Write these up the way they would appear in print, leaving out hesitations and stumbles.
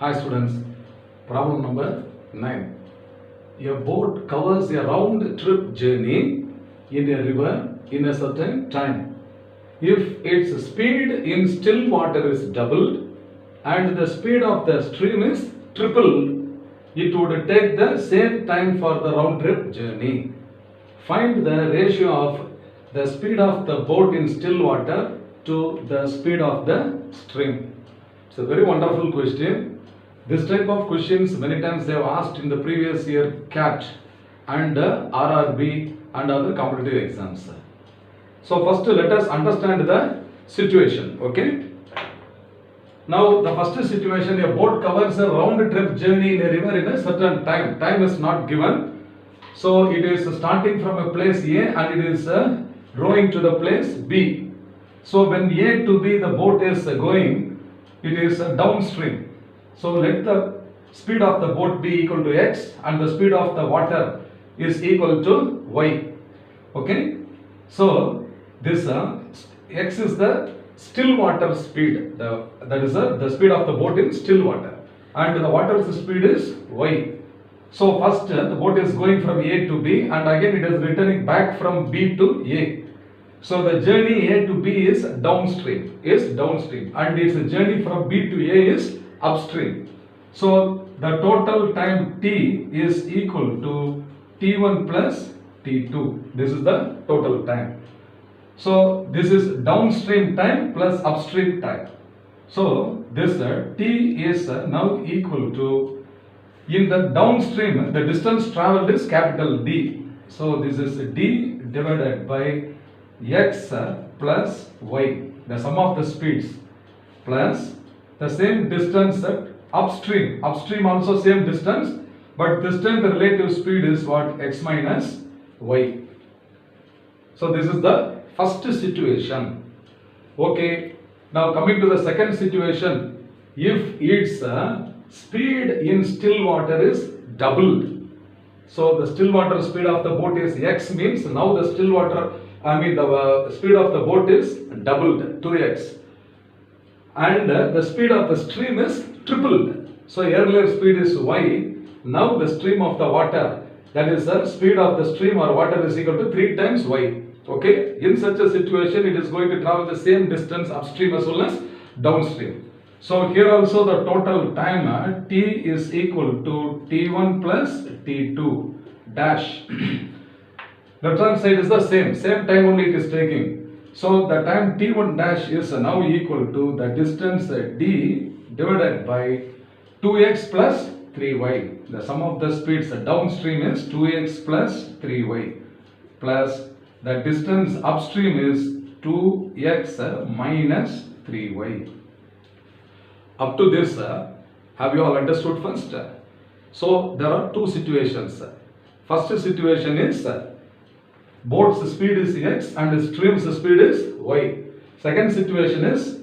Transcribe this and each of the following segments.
Hi students, problem number 9. A boat covers a round trip journey in a river in a certain time. If its speed in still water is doubled and the speed of the stream is tripled, it would take the same time for the round trip journey. Find the ratio of the speed of the boat in still water to the speed of the stream. It's a very wonderful question. This type of questions many times they have asked in the previous year CAT and RRB and other competitive exams. So first let us understand the situation. Okay. Now the first situation, a boat covers a round trip journey in a river in a certain time. Time is not given. So it is starting from a place A and it is rowing to the place B. So when A to B the boat is going, it is downstream. So let the speed of the boat be equal to x and the speed of the water is equal to y. Okay. So this x is the still water speed. That is the speed of the boat in still water, and the water's speed is y. So first the boat is going from A to B and again it is returning back from B to A. So the journey A to B is downstream, and its journey from B to A is upstream. So the total time T is equal to T1 plus T2. This is the total time. So this is downstream time plus upstream time. So this T is now equal to, in the downstream the distance traveled is capital D. So this is D divided by x plus y, the sum of the speeds, plus the same distance upstream also same distance, but this time the relative speed is what? X minus y. So this is the first situation. Okay, now coming to the second situation, if its speed in still water is doubled, so the still water speed of the boat is x, means now the still water, the speed of the boat is doubled, 2x, and the speed of the stream is tripled. So earlier speed is y, now the stream of the water, that is the speed of the stream or water, is equal to 3 times y. Okay, in such a situation it is going to travel the same distance upstream as well as downstream. So here also the total time T is equal to T1 plus T2 dash. Left hand side is the same time only it is taking. So the time T1 dash is now equal to the distance D divided by 2x plus 3y. The sum of the speeds downstream is 2x plus 3y, plus the distance upstream is 2x minus 3y. Up to this, have you all understood first? So there are two situations. First situation is boat's speed is x and stream's speed is y. Second situation is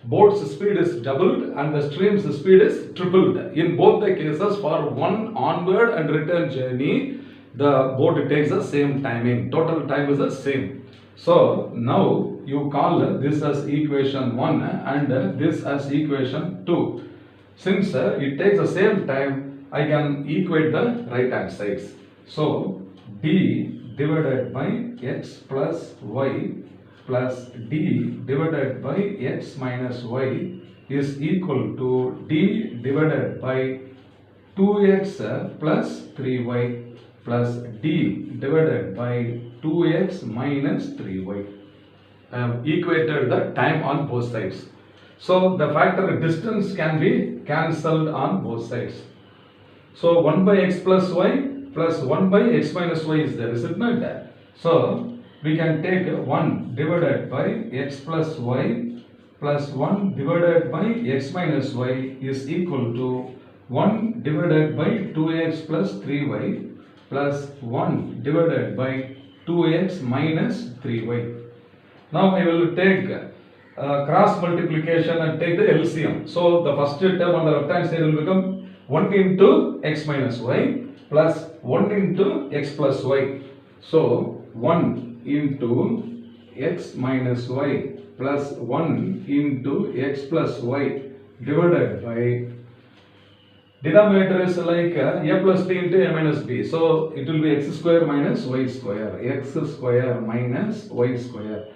boat's speed is doubled and the stream's speed is tripled. In both the cases, for one onward and return journey, the boat takes the same timing. Total time is the same. So now you call this as equation 1 and this as equation 2. Since it takes the same time, I can equate the right hand sides. So D divided by x plus y plus D divided by x minus y is equal to D divided by 2x plus 3y plus D divided by 2x minus 3y. I have equated the time on both sides. So the factor distance can be cancelled on both sides. So 1 by x plus y plus 1 by x minus y is there, is it not that? So we can take 1 divided by x plus y plus 1 divided by x minus y is equal to 1 divided by 2x plus 3y plus 1 divided by 2x minus 3y. Now I will take cross multiplication and take the LCM. So the first term on the left hand side will become 1 into x minus y plus 1 into x plus y. So 1 into x minus y plus 1 into x plus y divided by Denominator is like a plus b into a minus b. So it will be x square minus y square. X square minus y square.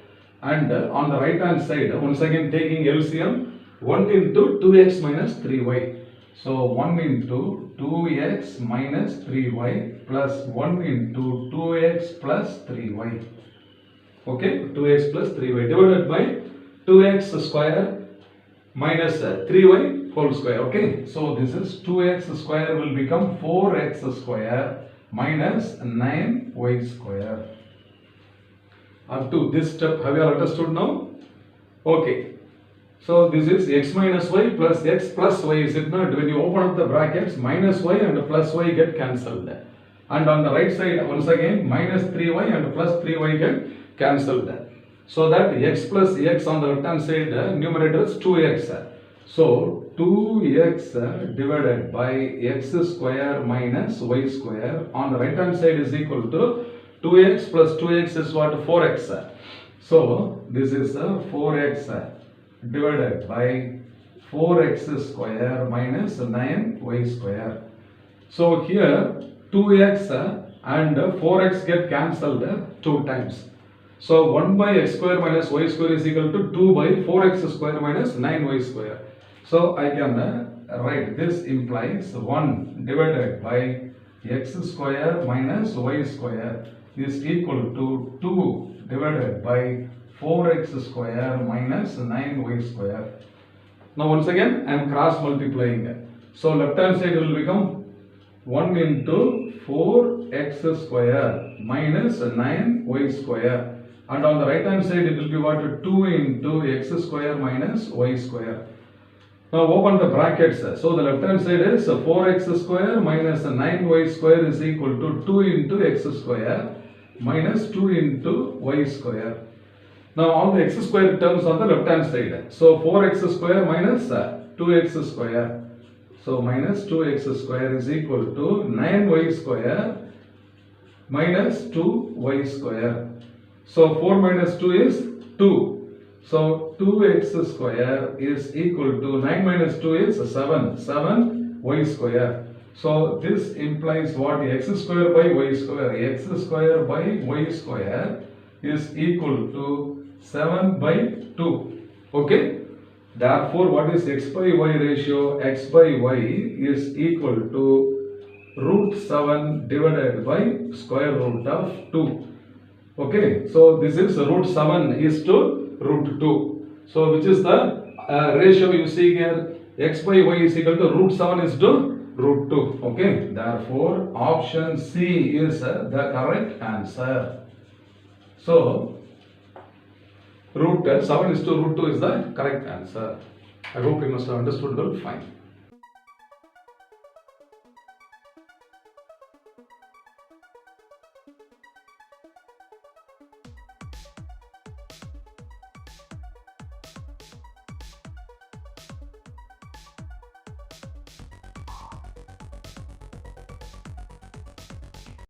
And on the right hand side, once again taking LCM, 1 into 2x minus 3y. So 1 into 2x minus 3y plus 1 into 2x plus 3y. Okay, 2x plus 3y divided by 2x square minus 3y whole square. Okay, so this is 2x square will become 4x square minus 9y square. Up to this step, have you all understood now? Okay, so this is x minus y plus x plus y, is it not? When you open up the brackets, minus y and plus y get cancelled. And on the right side, once again, minus 3y and plus 3y get cancelled. So that x plus x on the left hand side, numerator is 2x. So 2x divided by x square minus y square on the right hand side is equal to 2x plus 2x is what? 4x. So this is 4x divided by 4x square minus 9y square. So here 2x and 4x get cancelled 2 times. So 1 by x square minus y square is equal to 2 by 4x square minus 9y square. So I can write this implies 1 divided by x square minus y square is equal to 2 divided by 4x square minus 9y square. Now once again I am cross multiplying. So left hand side will become 1 into 4x square minus 9y square. And on the right hand side it will be what? 2 into x square minus y square. Now open the brackets. So the left hand side is 4x square minus 9y square is equal to 2 into x square minus 2 into y square. Now all the x square terms on the left hand side. So 4x square minus 2x square. So minus 2x square is equal to 9y square minus 2y square. So 4 minus 2 is 2. So 2x square is equal to 9 minus 2 is 7. 7y square. So this implies what? X square by y square. X square by y square is equal to 7 by 2. Okay. Therefore, what is x by y ratio? X by y is equal to root 7 divided by square root of 2. Okay, so this is root 7 is to root 2. So which is the ratio you see here? X by y is equal to root 7 is to root 2. Okay, therefore option C is the correct answer. So root 7 is to root 2 is the correct answer. I hope you must have understood well. Fine.